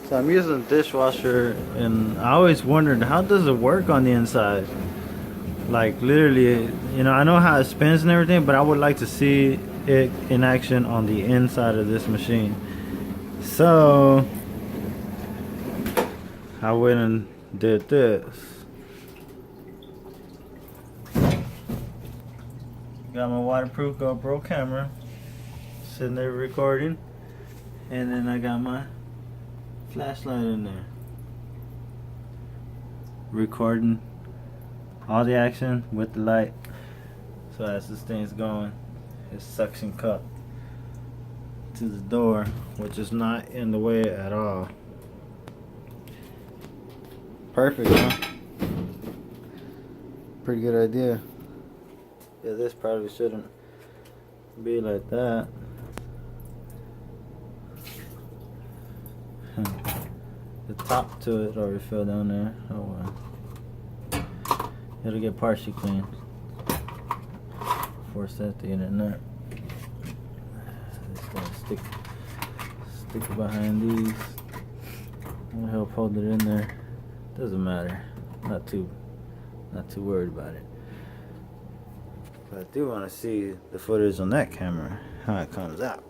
So I'm using the dishwasher, and I always wondered, how does it work on the inside? Like literally, I know how it spins and everything, but I would like to see it in action on the inside of this machine. So I went and did this. Got my waterproof GoPro camera sitting there recording, and then I got my flashlight in there recording all the action with the light. So as this thing's going, it's suction cup to the door, which is not in the way at all. Perfect, huh? Pretty good idea. Yeah, this probably shouldn't be like that. The top to it already fell down there. Oh well. It'll get partially clean. Force that to get in there. Just gotta stick it behind these. It'll help hold it in there. Doesn't matter. Not too worried about it. But I do want to see the footage on that camera, how it comes out.